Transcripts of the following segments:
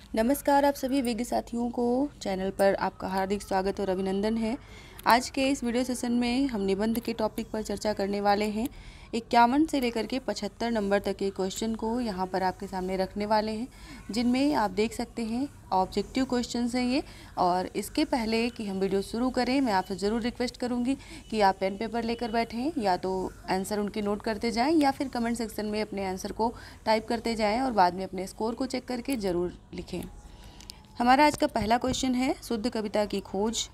नमस्कार, आप सभी विज्ञ साथियों को चैनल पर आपका हार्दिक स्वागत और अभिनंदन है। आज के इस वीडियो सेशन में हम निबंध के टॉपिक पर चर्चा करने वाले हैं। 51 से लेकर के 75 नंबर तक के क्वेश्चन को यहाँ पर आपके सामने रखने वाले हैं, जिनमें आप देख सकते हैं ऑब्जेक्टिव क्वेश्चंस हैं ये। और इसके पहले कि हम वीडियो शुरू करें, मैं आपसे ज़रूर रिक्वेस्ट करूँगी कि आप पेन पेपर लेकर बैठें, या तो आंसर उनके नोट करते जाएँ या फिर कमेंट सेक्शन में अपने आंसर को टाइप करते जाएँ और बाद में अपने स्कोर को चेक करके ज़रूर लिखें। हमारा आज का पहला क्वेश्चन है, शुद्ध कविता की खोज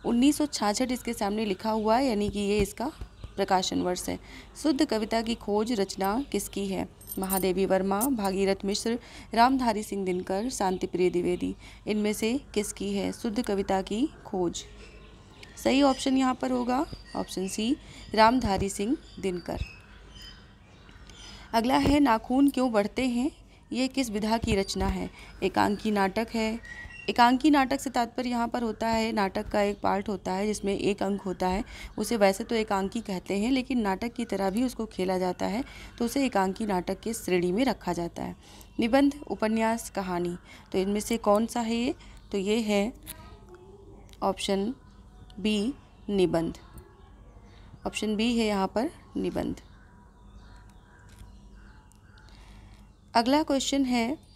1966 इसके सामने लिखा हुआ है, यानी कि ये इसका प्रकाशन वर्ष है। शुद्ध कविता की खोज रचना किसकी है? महादेवी वर्मा, भागीरथ मिश्र, रामधारी सिंह दिनकर, शांतिप्रिय द्विवेदी। इनमें से किसकी है शुद्ध कविता की खोज? सही ऑप्शन यहाँ पर होगा ऑप्शन सी, रामधारी सिंह दिनकर। अगला है, नाखून क्यों बढ़ते हैं? ये किस विधा की रचना है? एकांकी नाटक है। एकांकी नाटक से तात्पर्य यहाँ पर होता है, नाटक का एक पार्ट होता है जिसमें एक अंक होता है, उसे वैसे तो एकांकी कहते हैं, लेकिन नाटक की तरह भी उसको खेला जाता है, तो उसे एकांकी नाटक के श्रेणी में रखा जाता है। निबंध, उपन्यास, कहानी, तो इनमें से कौन सा है ये? तो ये है ऑप्शन बी, निबंध। ऑप्शन बी है यहाँ पर निबंध। अगला क्वेश्चन है,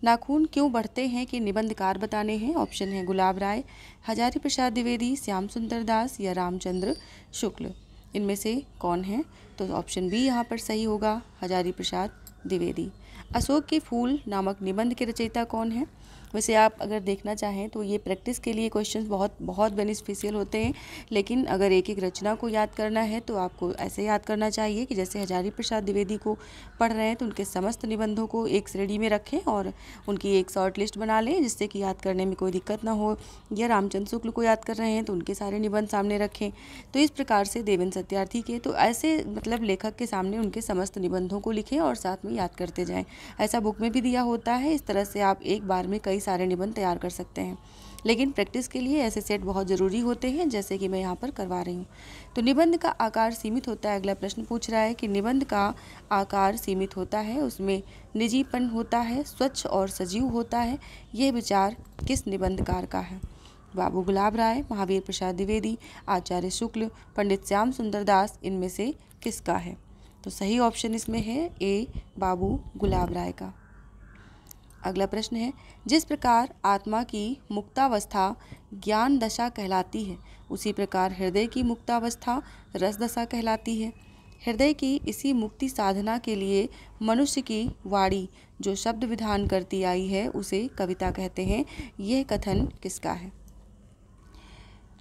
नाखून क्यों बढ़ते हैं कि निबंधकार बताने हैं। ऑप्शन है गुलाब राय, हजारी प्रसाद द्विवेदी, श्याम सुंदर दास या रामचंद्र शुक्ल। इनमें से कौन है? तो ऑप्शन बी यहाँ पर सही होगा, हजारी प्रसाद द्विवेदी। अशोक के फूल नामक निबंध के रचयिता कौन है? वैसे आप अगर देखना चाहें तो ये प्रैक्टिस के लिए क्वेश्चंस बहुत बेनिफिशियल होते हैं, लेकिन अगर एक एक रचना को याद करना है तो आपको ऐसे याद करना चाहिए कि जैसे हजारी प्रसाद द्विवेदी को पढ़ रहे हैं तो उनके समस्त निबंधों को एक श्रेणी में रखें और उनकी एक शॉर्ट लिस्ट बना लें, जिससे कि याद करने में कोई दिक्कत ना हो। या रामचंद्र शुक्ल को याद कर रहे हैं तो उनके सारे निबंध सामने रखें। तो इस प्रकार से देवेंद्र सत्यार्थी के, तो ऐसे मतलब लेखक के सामने उनके समस्त निबंधों को लिखें और साथ में याद करते जाएँ। ऐसा बुक में भी दिया होता है। इस तरह से आप एक बार में कई सारे निबंध तैयार कर सकते हैं, लेकिन प्रैक्टिस के लिए ऐसे सेट बहुत ज़रूरी होते हैं, जैसे कि मैं यहाँ पर करवा रही हूँ। तो निबंध का आकार सीमित होता है। अगला प्रश्न पूछ रहा है कि निबंध का आकार सीमित होता है, उसमें निजीपन होता है, स्वच्छ और सजीव होता है। ये विचार किस निबंधकार का है? बाबू गुलाब राय, महावीर प्रसाद द्विवेदी, आचार्य शुक्ल, पंडित श्याम सुंदर दास। इनमें से किसका है? तो सही ऑप्शन इसमें है ए, बाबू गुलाब राय का। अगला प्रश्न है, जिस प्रकार आत्मा की मुक्तावस्था ज्ञान दशा कहलाती है, उसी प्रकार हृदय की मुक्तावस्था रस दशा कहलाती है। हृदय की इसी मुक्ति साधना के लिए मनुष्य की वाणी जो शब्द विधान करती आई है, उसे कविता कहते हैं। यह कथन किसका है?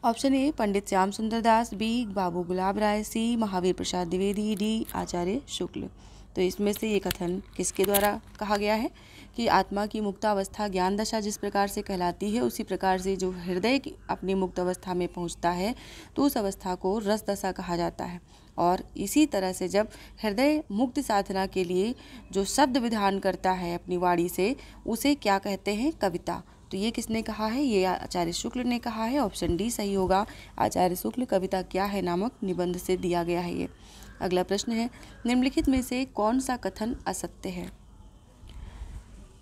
ऑप्शन ए, पंडित श्याम सुंदर दास, बी, बाबू गुलाब राय, सी, महावीर प्रसाद द्विवेदी, डी, आचार्य शुक्ल। तो इसमें से ये कथन किसके द्वारा कहा गया है कि आत्मा की मुक्तावस्था ज्ञान दशा जिस प्रकार से कहलाती है, उसी प्रकार से जो हृदय की अपनी मुक्त अवस्था में पहुंचता है तो उस अवस्था को रस दशा कहा जाता है। और इसी तरह से जब हृदय मुक्ति साधना के लिए जो शब्द विधान करता है अपनी वाणी से, उसे क्या कहते हैं? कविता। तो ये किसने कहा है? ये आचार्य शुक्ल ने कहा है। ऑप्शन डी सही होगा, आचार्य शुक्ल कविता क्या है नामक निबंध से दिया गया है ये। अगला प्रश्न है, निम्नलिखित में से कौन सा कथन असत्य है?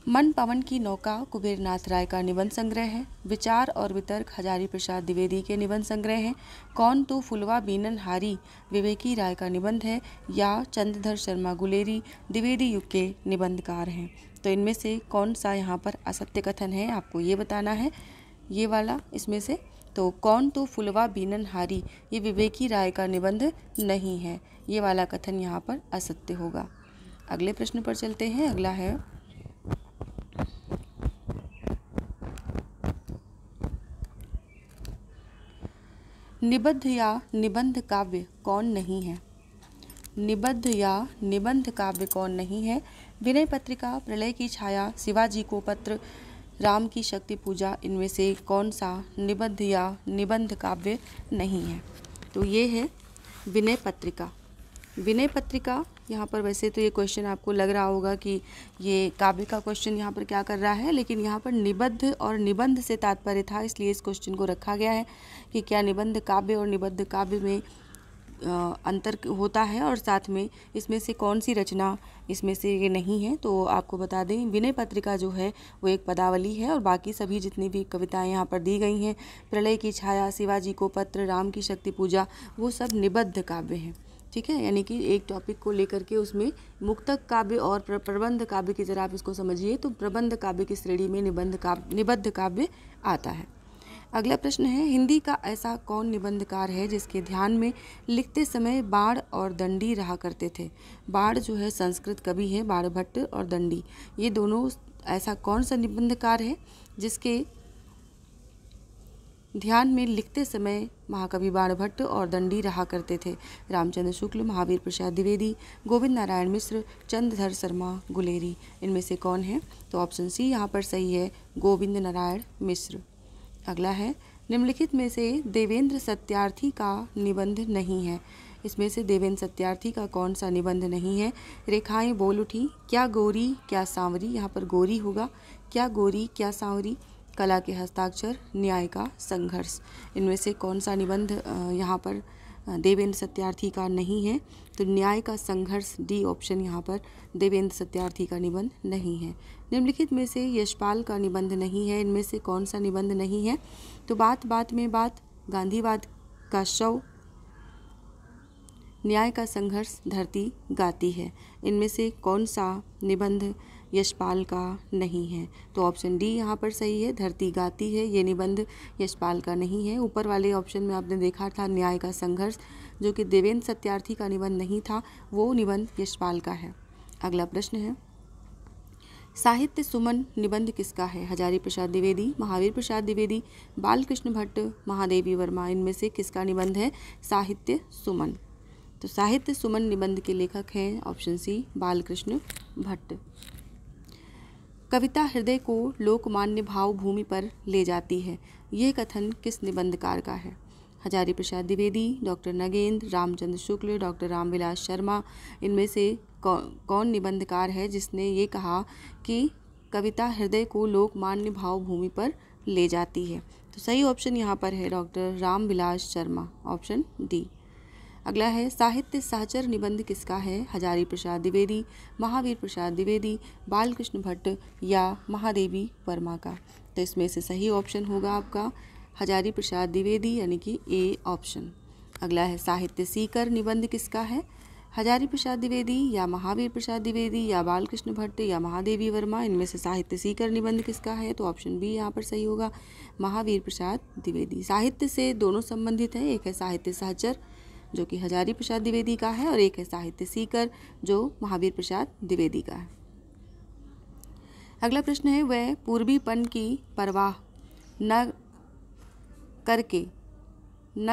मन पवन की नौका कुबेर नाथ राय का निबंध संग्रह है। विचार और वितर्क हजारी प्रसाद द्विवेदी के निबंध संग्रह हैं। कौन तू फुलवा बीनन हारी विवेकी राय का निबंध है, या चंद्रधर शर्मा गुलेरी द्विवेदी युग के निबंधकार हैं। तो इनमें से कौन सा यहाँ पर असत्य कथन है, आपको ये बताना है। ये वाला इसमें से, तो कौन तू फुलवा बीनन हारी ये विवेकी राय का निबंध नहीं है, ये वाला कथन यहाँ पर असत्य होगा। अगले प्रश्न पर चलते हैं। अगला है, निबद्ध या निबंध काव्य कौन नहीं है? निबद्ध या निबंध काव्य कौन नहीं है? विनय पत्रिका, प्रलय की छाया, शिवाजी को पत्र, राम की शक्ति पूजा। इनमें से कौन सा निबद्ध या निबंध काव्य नहीं है? तो ये है विनय पत्रिका। विनय पत्रिका यहाँ पर, वैसे तो ये क्वेश्चन आपको लग रहा होगा कि ये काव्य का क्वेश्चन यहाँ पर क्या कर रहा है, लेकिन यहाँ पर निबद्ध और निबंध से तात्पर्य था, इसलिए इस क्वेश्चन को रखा गया है कि क्या निबंध काव्य और निबद्ध काव्य में अंतर होता है और साथ में इसमें से कौन सी रचना इसमें से ये नहीं है। तो आपको बता दें, विनय पत्रिका जो है वो एक पदावली है और बाकी सभी जितनी भी कविताएं यहाँ पर दी गई हैं, प्रलय की छाया, शिवाजी को पत्र, राम की शक्ति पूजा, वो सब निबद्ध काव्य हैं। ठीक है, यानी कि एक टॉपिक को लेकर के उसमें मुक्तक काव्य और प्रबंध काव्य की तरह आप इसको समझिए, तो प्रबंध काव्य की श्रेणी में निबद्ध काव्य आता है। अगला प्रश्न है, हिंदी का ऐसा कौन निबंधकार है जिसके ध्यान में लिखते समय बाण और दंडी रहा करते थे। बाण जो है संस्कृत कवि है, बाणभट्ट और दंडी, ये दोनों ऐसा कौन सा निबंधकार है जिसके ध्यान में लिखते समय महाकवि बाणभट्ट और दंडी रहा करते थे। रामचंद्र शुक्ल, महावीर प्रसाद द्विवेदी, गोविंद नारायण मिश्र, चंद्रधर शर्मा गुलेरी, इनमें से कौन है। तो ऑप्शन सी यहाँ पर सही है, गोविंद नारायण मिश्र। अगला है, निम्नलिखित में से देवेंद्र सत्यार्थी का निबंध नहीं है। इसमें से देवेंद्र सत्यार्थी का कौन सा निबंध नहीं है। रेखाएं बोल उठी, क्या गोरी क्या सांवरी, यहाँ पर गोरी होगा, क्या गोरी क्या सांवरी, कला के हस्ताक्षर, न्याय का संघर्ष, इनमें से कौन सा निबंध यहाँ पर देवेंद्र सत्यार्थी का नहीं है। तो न्याय का संघर्ष, डी ऑप्शन यहाँ पर देवेंद्र सत्यार्थी का निबंध नहीं है। निम्नलिखित में से यशपाल का निबंध नहीं है, इनमें से कौन सा निबंध नहीं है। तो बात बात में बात, गांधीवाद का शव, न्याय का संघर्ष, धरती गाती है, इनमें से कौन सा निबंध यशपाल का नहीं है। तो ऑप्शन डी यहाँ पर सही है, धरती गाती है, ये निबंध यशपाल का नहीं है। ऊपर वाले ऑप्शन में आपने देखा था न्याय का संघर्ष, जो कि देवेंद्र सत्यार्थी का निबंध नहीं था, वो निबंध यशपाल का है। अगला प्रश्न है, साहित्य सुमन निबंध किसका है। हजारी प्रसाद द्विवेदी, महावीर प्रसाद द्विवेदी, बालकृष्ण भट्ट, महादेवी वर्मा, इनमें से किसका निबंध है साहित्य सुमन। तो साहित्य सुमन निबंध के लेखक हैं ऑप्शन सी, बालकृष्ण भट्ट। कविता हृदय को लोकमान्य भाव भूमि पर ले जाती है, यह कथन किस निबंधकार का है। हजारी प्रसाद द्विवेदी, डॉक्टर नगेंद्र, रामचंद्र शुक्ल, डॉक्टर रामविलास शर्मा, इनमें से कौन निबंधकार है जिसने ये कहा कि कविता हृदय को लोकमान्य भाव भूमि पर ले जाती है। तो सही ऑप्शन यहाँ पर है doctor Ramvilas Sharma, option D. अगला है, साहित्य सहचर निबंध किसका है। हजारी प्रसाद द्विवेदी, महावीर प्रसाद द्विवेदी, बालकृष्ण भट्ट या महादेवी वर्मा का। तो इसमें से सही ऑप्शन होगा आपका हजारी प्रसाद द्विवेदी, यानी कि ए ऑप्शन। अगला है, साहित्य सीकर निबंध किसका है। हजारी प्रसाद द्विवेदी या महावीर प्रसाद द्विवेदी या बालकृष्ण भट्ट या महादेवी वर्मा, इनमें से साहित्य सीकर निबंध किसका है। तो ऑप्शन बी यहाँ पर सही होगा, महावीर प्रसाद द्विवेदी। साहित्य से दोनों संबंधित हैं, एक है साहित्य सहचर जो कि हजारी प्रसाद द्विवेदी का है और एक है साहित्य सीकर जो महावीर प्रसाद द्विवेदी का है। अगला प्रश्न है, वह पूर्वीपन की परवाह न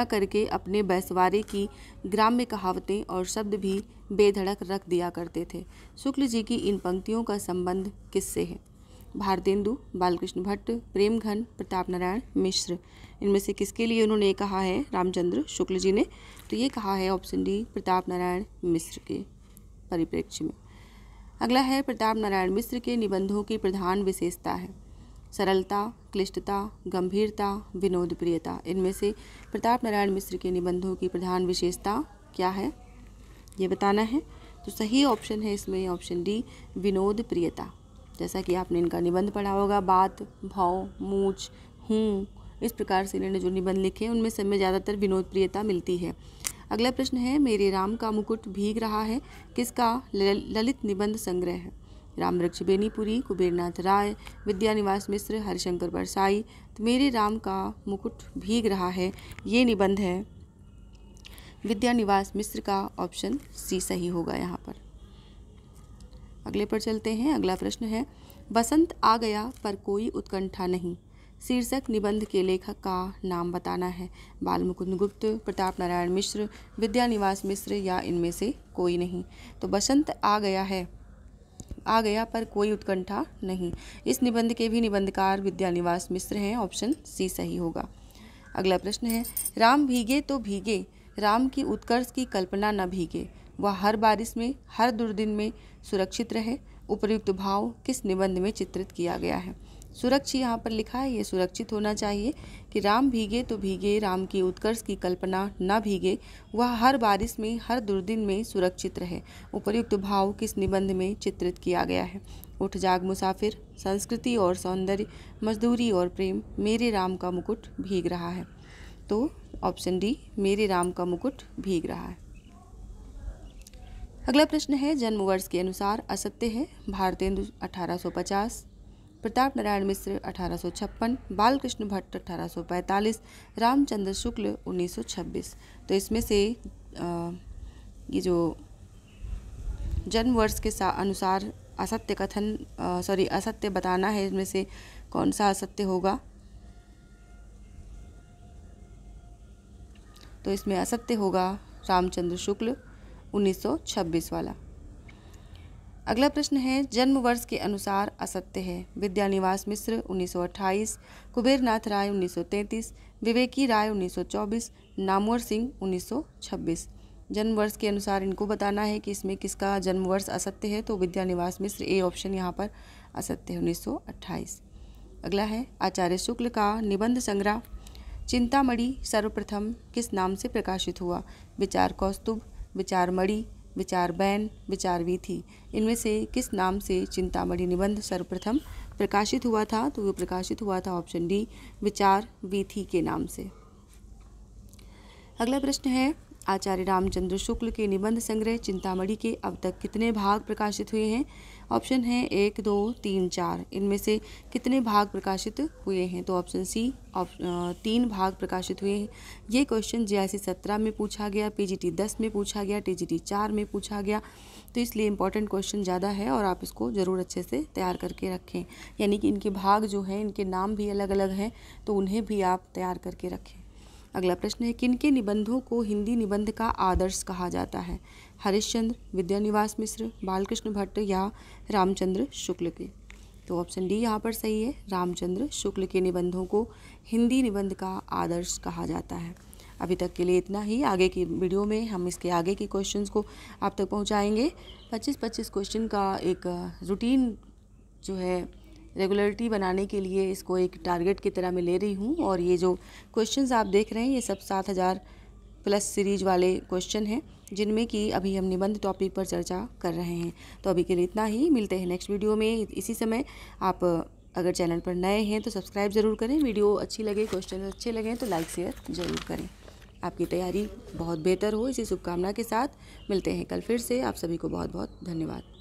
करके अपने बैसवारे की ग्राम्य कहावतें और शब्द भी बेधड़क रख दिया करते थे। शुक्ल जी की इन पंक्तियों का संबंध किससे है। भारतेंदु, बालकृष्ण भट्ट, प्रेमघन, प्रताप नारायण मिश्र, इनमें से किसके लिए उन्होंने ये कहा है रामचंद्र शुक्ल जी ने। तो ये कहा है ऑप्शन डी, प्रताप नारायण मिश्र के परिप्रेक्ष्य में। अगला है, प्रताप नारायण मिश्र के निबंधों की प्रधान विशेषता है सरलता, क्लिष्टता, गंभीरता, विनोद प्रियता, इनमें से प्रताप नारायण मिश्र के निबंधों की प्रधान विशेषता क्या है ये बताना है। तो सही ऑप्शन है इसमें ऑप्शन डी, विनोद प्रियता। जैसा कि आपने इनका निबंध पढ़ा होगा, बात, भाव, मूछ, हूँ, इस प्रकार से इन्होंने जो निबंध लिखे उनमें सब में ज़्यादातर विनोद प्रियता मिलती है। अगला प्रश्न है, मेरे राम का मुकुट भीग रहा है किसका ललित निबंध संग्रह है। रामवृक्ष बेनीपुरी, कुबेरनाथ राय, विद्यानिवास मिश्र, हरिशंकर परसाई। तो मेरे राम का मुकुट भीग रहा है ये निबंध है विद्यानिवास मिश्र का, ऑप्शन सी सही होगा यहाँ पर। अगले पर चलते हैं। अगला प्रश्न है, बसंत आ गया पर कोई उत्कंठा नहीं शीर्षक निबंध के लेखक का नाम बताना है। बालमुकुंद गुप्त, प्रताप नारायण मिश्र, विद्यानिवास मिश्र या इनमें से कोई नहीं। तो बसंत आ गया पर कोई उत्कंठा नहीं, इस निबंध के भी निबंधकार विद्यानिवास मिश्र हैं, ऑप्शन सी सही होगा। अगला प्रश्न है, राम भीगे तो भीगे, राम की उत्कर्ष की कल्पना न भीगे, वह हर बारिश में हर दुर्दिन में सुरक्षित रहे, उपर्युक्त भाव किस निबंध में चित्रित किया गया है। सुरक्षित यहाँ पर लिखा है, ये सुरक्षित होना चाहिए कि राम भीगे तो भीगे, राम की उत्कर्ष की कल्पना न भीगे, वह हर बारिश में हर दुर्दिन में सुरक्षित रहे। उपर्युक्त भाव किस निबंध में चित्रित किया गया है? उठ जाग मुसाफिर, संस्कृति और सौंदर्य, मजदूरी और प्रेम, मेरे राम का मुकुट भीग रहा है। तो ऑप्शन डी, मेरे राम का मुकुट भीग रहा है। अगला प्रश्न है, जन्म वर्ष के अनुसार असत्य है। भारतेंदु 1850, प्रताप नारायण मिश्र 1856, बालकृष्ण भट्ट 1845, रामचंद्र शुक्ल 1926। तो इसमें से ये जो जन्म वर्ष के अनुसार असत्य कथन असत्य बताना है, इसमें से कौन सा असत्य होगा? तो इसमें असत्य होगा रामचंद्र शुक्ल 1926 वाला। अगला प्रश्न है, जन्म वर्ष के अनुसार असत्य है। विद्यानिवास मिश्र 1928, कुबेरनाथ राय 1933, विवेकी राय 1924, नामवर सिंह 1926। जन्म वर्ष के अनुसार इनको बताना है कि इसमें किसका जन्म वर्ष असत्य है। तो विद्यानिवास मिश्र, ए ऑप्शन यहाँ पर असत्य है, 1928। अगला है, आचार्य शुक्ल का निबंध संग्रह चिंतामणि सर्वप्रथम किस नाम से प्रकाशित हुआ? विचार कौस्तुभ, विचार मणि, विचार बैन, विचार वीथी। इनमें से किस नाम से चिंतामणि निबंध सर्वप्रथम प्रकाशित हुआ था? तो वो प्रकाशित हुआ था ऑप्शन डी, विचार वीथी के नाम से। अगला प्रश्न है, आचार्य रामचंद्र शुक्ल के निबंध संग्रह चिंतामणि के अब तक कितने भाग प्रकाशित हुए हैं? ऑप्शन है 1, 2, 3, 4। इनमें से कितने भाग प्रकाशित हुए हैं? तो ऑप्शन सी 3 भाग प्रकाशित हुए हैं। ये क्वेश्चन JIC 17 में पूछा गया, PGT 10 में पूछा गया, TGT 4 में पूछा गया। तो इसलिए इंपॉर्टेंट क्वेश्चन ज़्यादा है और आप इसको ज़रूर अच्छे से तैयार करके रखें। यानी कि इनके भाग जो हैं, इनके नाम भी अलग अलग हैं, तो उन्हें भी आप तैयार करके रखें। अगला प्रश्न है, किनके निबंधों को हिंदी निबंध का आदर्श कहा जाता है? हरिश्चंद्र, विद्यानिवास मिश्र, बालकृष्ण भट्ट या रामचंद्र शुक्ल के? तो ऑप्शन डी यहाँ पर सही है, रामचंद्र शुक्ल के निबंधों को हिंदी निबंध का आदर्श कहा जाता है। अभी तक के लिए इतना ही। आगे की वीडियो में हम इसके आगे के क्वेश्चंस को आप तक पहुँचाएँगे। 25-25 क्वेश्चन का एक रूटीन जो है रेगुलरिटी बनाने के लिए इसको एक टारगेट की तरह मैं ले रही हूँ। और ये जो क्वेश्चंस आप देख रहे हैं, ये सब 7000 प्लस सीरीज वाले क्वेश्चन हैं, जिनमें कि अभी हम निबंध टॉपिक पर चर्चा कर रहे हैं। तो अभी के लिए इतना ही। मिलते हैं नेक्स्ट वीडियो में इसी समय। आप अगर चैनल पर नए हैं तो सब्सक्राइब ज़रूर करें। वीडियो अच्छी लगे, क्वेश्चन अच्छे लगें तो लाइक शेयर ज़रूर करें। आपकी तैयारी बहुत बेहतर हो, इसी शुभकामना के साथ मिलते हैं कल फिर से। आप सभी को बहुत बहुत धन्यवाद।